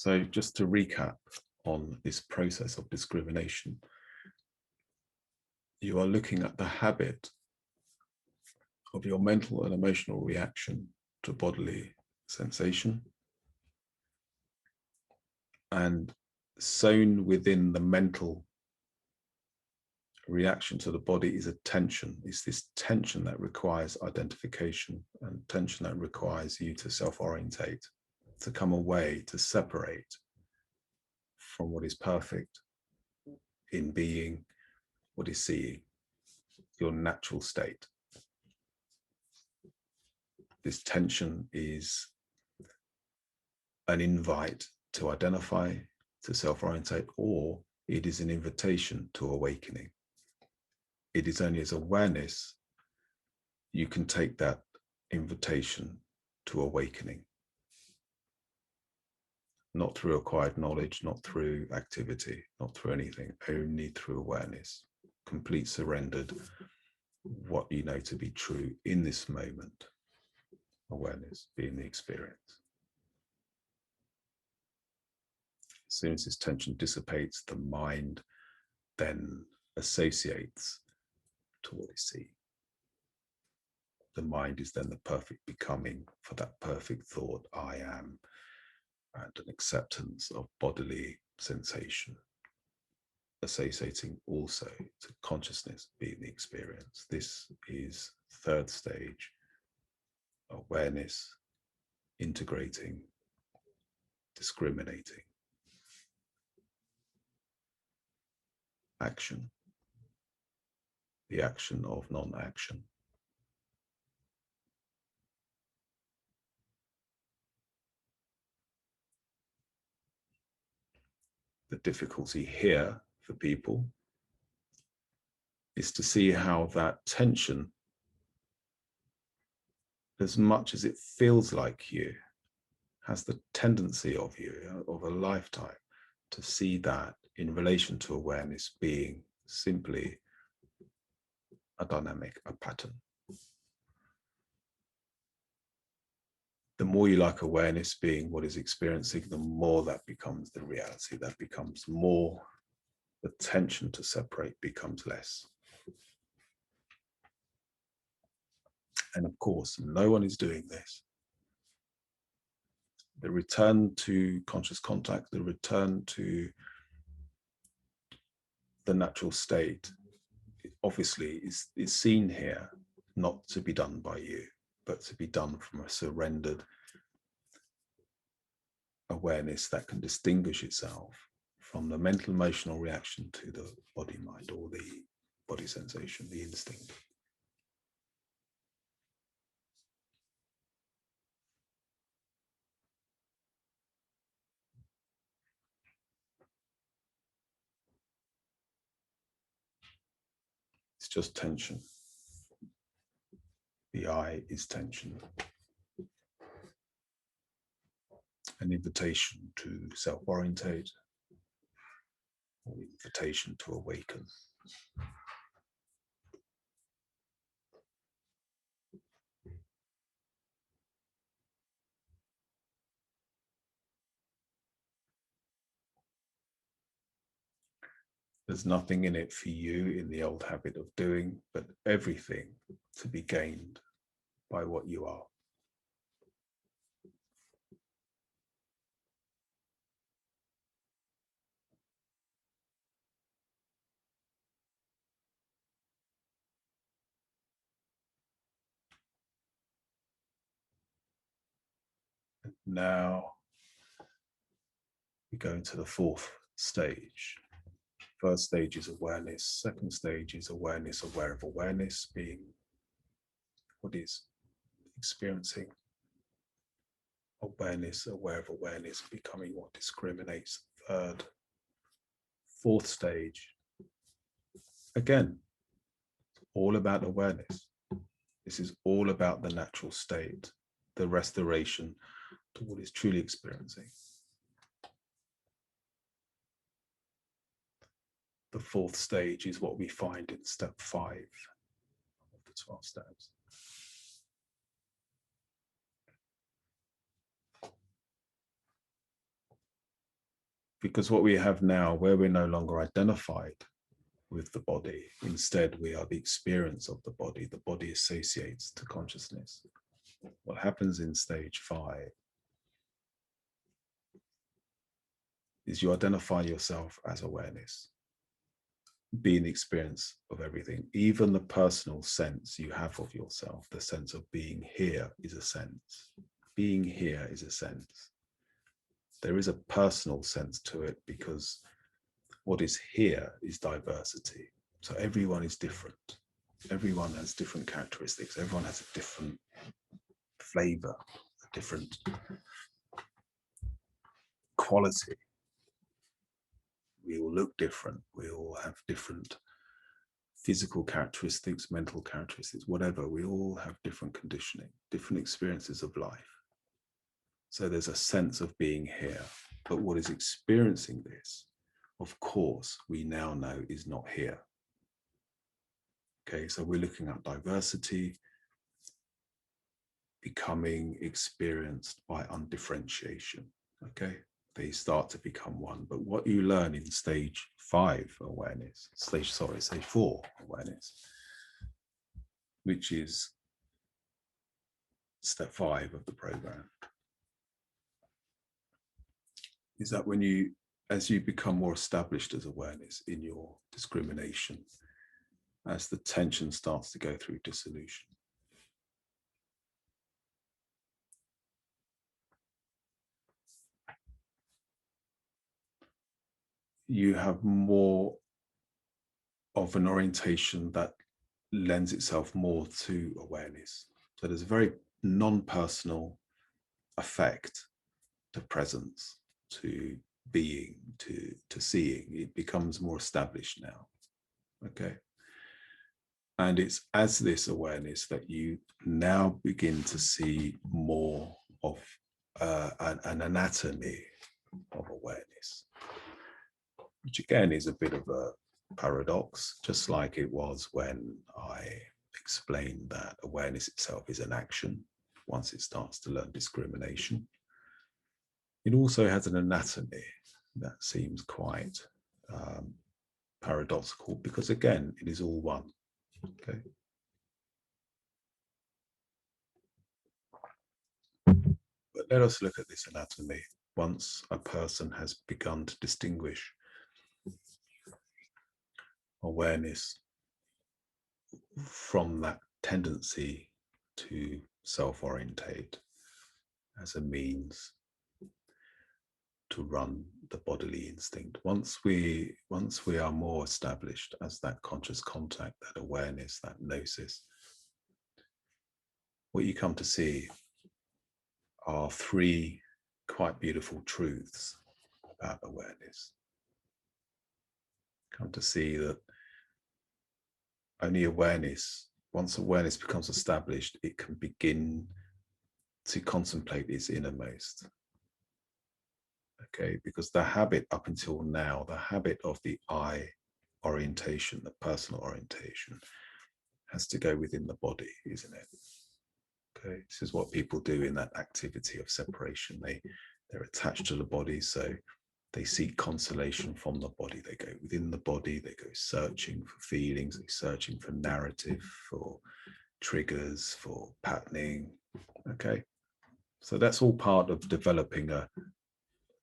So just to recap on this process of discrimination, you are looking at the habit of your mental and emotional reaction to bodily sensation, and sewn within the mental reaction to the body is a tension. It's this tension that requires identification, and tension that requires you to self-orientate, to come away, to separate from what is perfect in being, what is seeing, your natural state. This tension is an invite to identify, to self-orientate, or it is an invitation to awakening. It is only as awareness you can take that invitation to awakening. Not through acquired knowledge, not through activity, not through anything, only through awareness. Complete surrendered, what you know to be true in this moment. Awareness being the experience. As soon as this tension dissipates, the mind then associates to what is seen. The mind is then the perfect becoming for that perfect thought, I am, and an acceptance of bodily sensation, associating also to consciousness being the experience. This is third stage, awareness, integrating, discriminating. Action, the action of non-action. The difficulty here for people is to see how that tension, as much as it feels like you, has the tendency of you, of a lifetime, to see that in relation to awareness being simply a dynamic, a pattern. The more you like awareness being what is experiencing, the more that becomes the reality, that becomes more, the tension to separate becomes less. And of course, no one is doing this. The return to conscious contact, the return to the natural state, obviously is seen here not to be done by you, but to be done from a surrendered awareness that can distinguish itself from the mental emotional reaction to the body mind, or the body sensation, the instinct. It's just tension. The I is tension. An invitation to self-orientate, or an invitation to awaken. There's nothing in it for you in the old habit of doing, but everything to be gained by what you are. And now we go into the fourth stage. First stage is awareness. Second stage is awareness, aware of awareness, being what is experiencing. Awareness, aware of awareness, becoming what discriminates. Third, fourth stage, again, all about awareness. This is all about the natural state, the restoration to what is truly experiencing. The fourth stage is what we find in step 5 of the 12 steps. Because what we have now, where we're no longer identified with the body, instead we are the experience of the body associates to consciousness. What happens in stage 5 is you identify yourself as awareness, being the experience of everything. Even the personal sense you have of yourself, the sense of being here is a sense. Being here is a sense. There is a personal sense to it because what is here is diversity. So everyone is different. Everyone has different characteristics. Everyone has a different flavor, a different quality. We all look different. We all have different physical characteristics, mental characteristics, whatever. We all have different conditioning, different experiences of life. So there's a sense of being here. But what is experiencing this, of course, we now know is not here. Okay, so we're looking at diversity becoming experienced by undifferentiation. Okay, they start to become one. But what you learn in stage 5 awareness, stage 4 awareness, which is step 5 of the program, is that when you, as you become more established as awareness in your discrimination, as the tension starts to go through dissolution, you have more of an orientation that lends itself more to awareness. So there's a very non-personal effect to presence, to being, to seeing. It becomes more established now. Okay. And it's as this awareness that you now begin to see more of an anatomy of awareness, which again is a bit of a paradox, just like it was when I explained that awareness itself is an action once it starts to learn discrimination. It also has an anatomy that seems quite paradoxical because, again, it is all one. Okay. But let us look at this anatomy once a person has begun to distinguish awareness from that tendency to self-orientate as a means to run the bodily instinct. Once we are more established as that conscious contact, that awareness, that gnosis, what you come to see are 3 quite beautiful truths about awareness. Come to see that only awareness, once awareness becomes established, it can begin to contemplate its innermost. Okay, because the habit up until now, the habit of the I orientation, the personal orientation, has to go within the body, isn't it? Okay, this is what people do in that activity of separation. They're attached to the body, so they seek consolation from the body. They go within the body, they go searching for feelings, they're searching for narrative, for triggers, for patterning. Okay, so that's all part of developing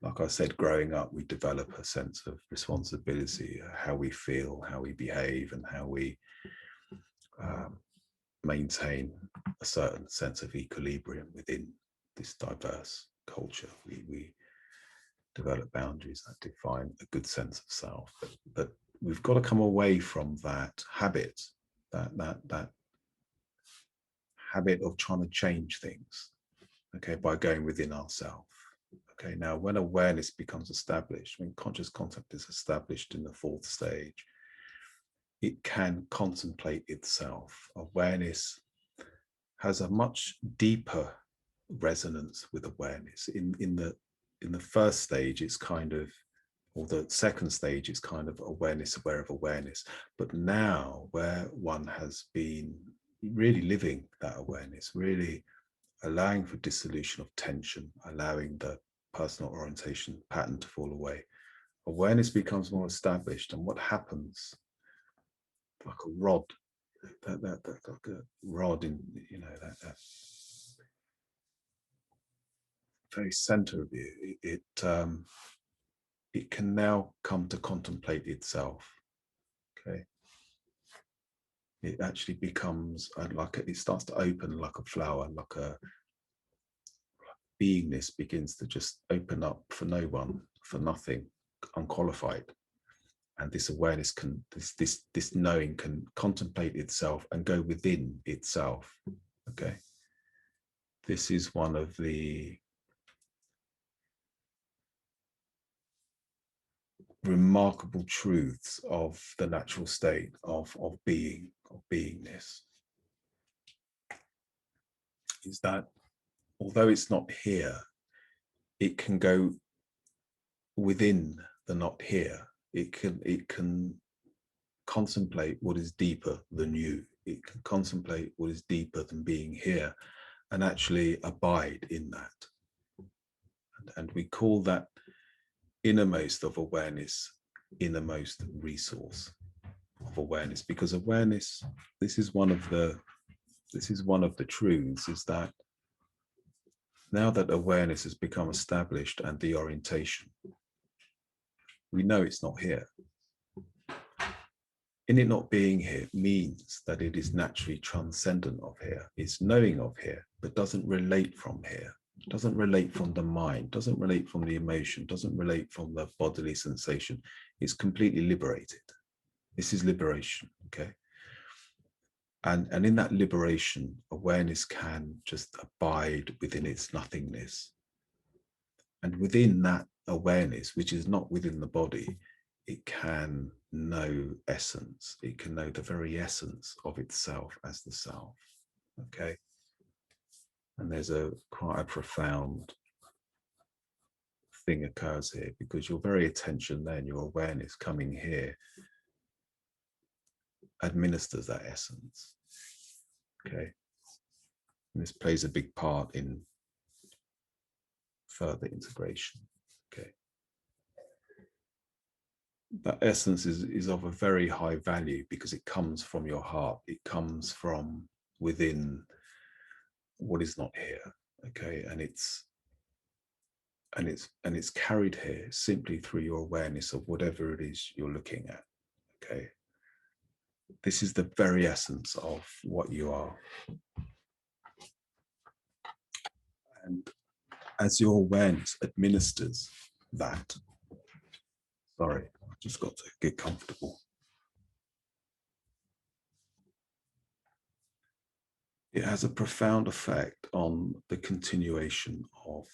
like I said, growing up, we develop a sense of responsibility, how we feel, how we behave, and how we maintain a certain sense of equilibrium within this diverse culture. We develop boundaries that define a good sense of self, but we've got to come away from that habit, that habit of trying to change things, okay, by going within ourselves. Okay, now when awareness becomes established, when conscious contact is established in the 4th stage, it can contemplate itself. Awareness has a much deeper resonance with awareness. In the 1st stage, it's kind of, or the 2nd stage, it's kind of awareness aware of awareness. But now, where one has been really living that awareness, really allowing for dissolution of tension, allowing the personal orientation pattern to fall away, awareness becomes more established, and what happens, like a rod, that like a rod in, you know, that very center of you, it can now come to contemplate itself. Okay, it actually becomes it starts to open like a flower, like a beingness begins to just open up for no one, for nothing, unqualified. And this awareness can, this knowing can contemplate itself and go within itself. Okay, this is one of the remarkable truths of the natural state of being, of beingness, is that although it's not here, it can go within the not here. It can contemplate what is deeper than you. It can contemplate what is deeper than being here, and actually abide in that. And we call that innermost of awareness, innermost resource of awareness, because awareness, this is one of the truths, is that now that awareness has become established and the orientation, we know it's not here. In it not being here means that it is naturally transcendent of here. It's knowing of here, but doesn't relate from here. Doesn't relate from the mind, doesn't relate from the emotion, doesn't relate from the bodily sensation. It's completely liberated. This is liberation, okay? And in that liberation, awareness can just abide within its nothingness. And within that awareness, which is not within the body, it can know essence. It can know the very essence of itself as the self, okay? And there's quite a profound thing occurs here, because your very attention then, your awareness coming here, administers that essence, okay? And this plays a big part in further integration, okay? That essence is of a very high value because it comes from your heart. It comes from within what is not here, okay? And it's carried here simply through your awareness of whatever it is you're looking at, okay? This is the very essence of what you are. And as your awareness administers that, sorry, I've just got to get comfortable. It has a profound effect on the continuation of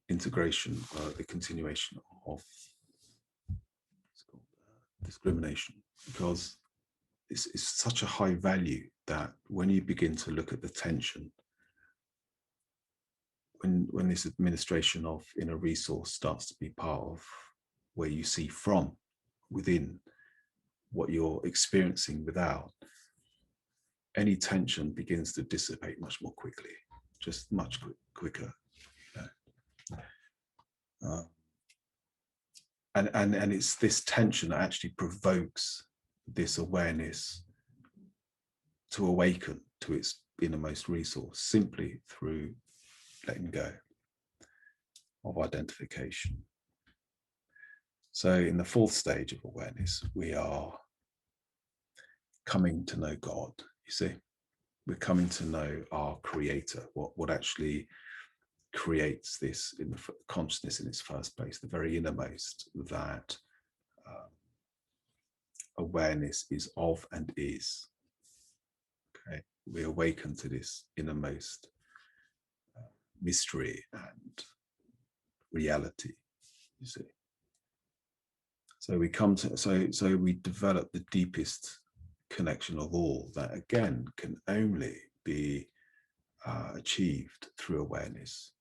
integration, the continuation of discrimination, because it's such a high value that when you begin to look at the tension, when this administration of inner resource starts to be part of where you see from within what you're experiencing without, any tension begins to dissipate much more quickly, just much quicker. You know? And it's this tension that actually provokes this awareness to awaken to its innermost resource, simply through letting go of identification. So in the fourth stage of awareness, we are coming to know God, you see. We're coming to know our creator, what actually creates this in the consciousness in its first place, the very innermost, that awareness is of and is. Okay, we awaken to this innermost mystery and reality, you see. So we come to, so we develop the deepest connection of all, that again can only be achieved through awareness,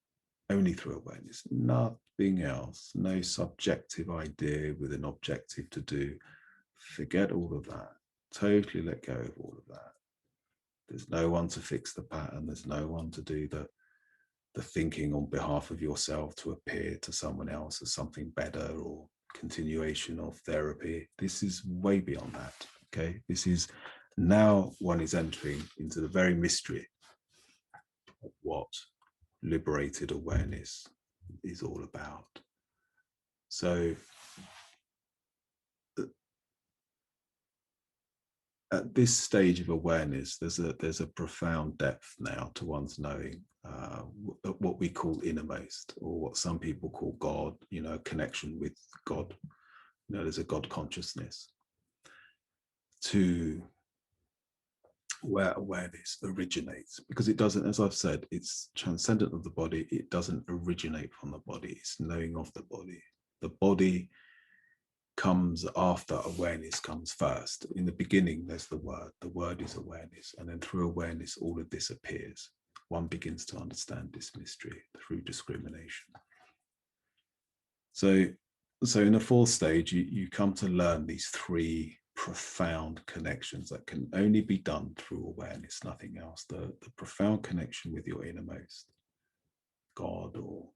only through awareness, nothing else, no subjective idea with an objective to do. Forget all of that, totally let go of all of that. There's no one to fix the pattern, there's no one to do the thinking on behalf of yourself to appear to someone else as something better, or continuation of therapy. This is way beyond that. Okay, this is now one is entering into the very mystery of what liberated awareness is all about. So at this stage of awareness, there's a profound depth now to one's knowing, what we call innermost, or what some people call God, connection with God. There's a God consciousness, to where awareness originates, because it doesn't, as I've said, it's transcendent of the body. It doesn't originate from the body. It's knowing of the body. The body comes after awareness comes first. In the beginning, there's the word is awareness, and then through awareness all of this appears. One begins to understand this mystery through discrimination. So in the fourth stage, you come to learn these three profound connections that can only be done through awareness, nothing else. The profound connection with your innermost God, or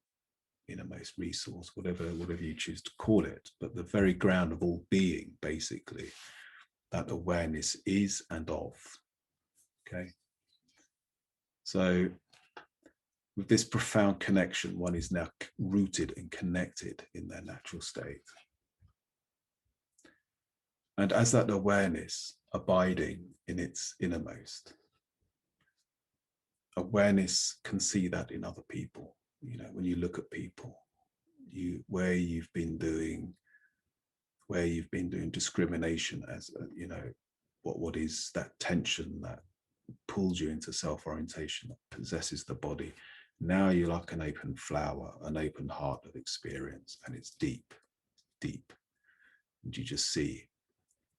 innermost resource, whatever you choose to call it, but the very ground of all being, basically, that awareness is and of. Okay, so with this profound connection, one is now rooted and connected in their natural state. And as that awareness abiding in its innermost, awareness can see that in other people. When you look at people, where you've been doing discrimination, as what is that tension that pulls you into self-orientation, that possesses the body. Now you're like an open flower, an open heart of experience, and it's deep, and you just see.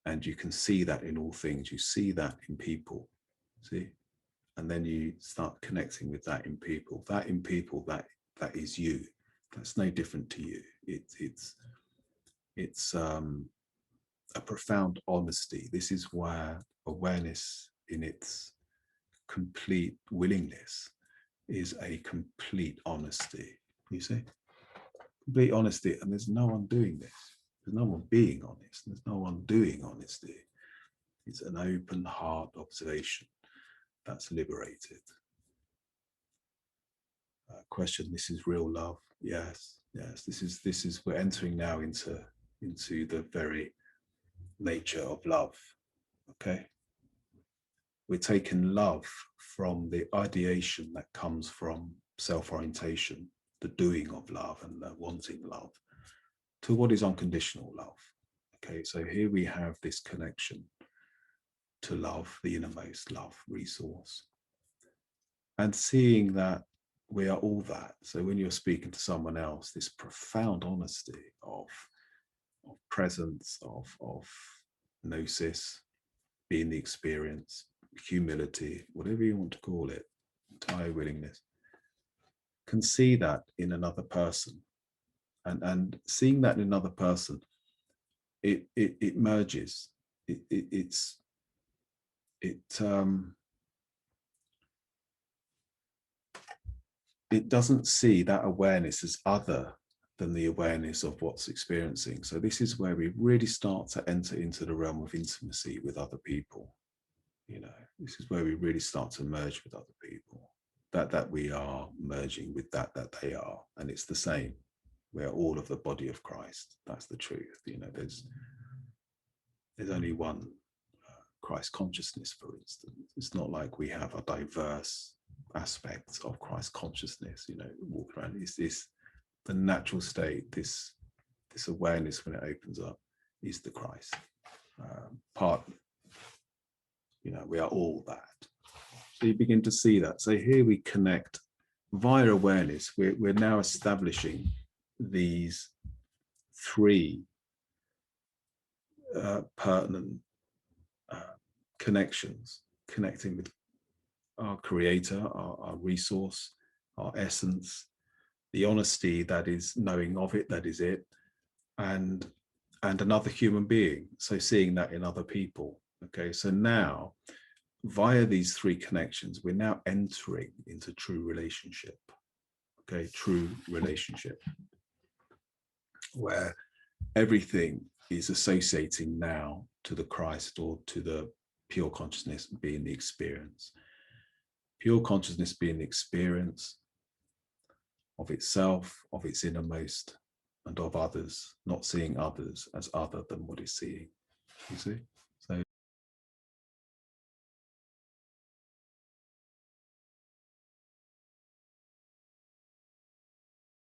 And you can see that in all things. You see that in people, see? And then you start connecting with that in people. That is you. That's no different to you. It's a profound honesty. This is where awareness, in its complete willingness, is a complete honesty. You see? Complete honesty. And there's no one doing this. There's no one being honest. There's no one doing honesty. It's an open heart observation that's liberated. Question: this is real love? Yes. This is we're entering now into the very nature of love. Okay. We're taking love from the ideation that comes from self-orientation, the doing of love and the wanting love, to what is unconditional love. Okay, so here we have this connection to love, the innermost love resource, and seeing that we are all that. So when you're speaking to someone else, this profound honesty of presence, of gnosis, being the experience, humility, whatever you want to call it, entire willingness, can see that in another person. And seeing that in another person, it merges. It doesn't see that awareness as other than the awareness of what's experiencing. So this is where we really start to enter into the realm of intimacy with other people. This is where we really start to merge with other people, that we are merging with that they are, and it's the same. We are all of the body of Christ. That's the truth. There's only one Christ consciousness, for instance. It's not like we have a diverse aspects of Christ consciousness, walk around. It's this, the natural state, this awareness, when it opens up, is the Christ part. We are all that. So you begin to see that. So here we connect via awareness. We're now establishing these three pertinent connections, connecting with our creator, our resource, our essence, the honesty that is knowing of it, that is it, and another human being. So seeing that in other people. Okay, so now via these three connections, we're now entering into true relationship. okay, true relationship, where everything is associating now to the Christ or to the pure consciousness being the experience. Pure consciousness being the experience of itself, of its innermost, and of others, not seeing others as other than what is seeing. You see?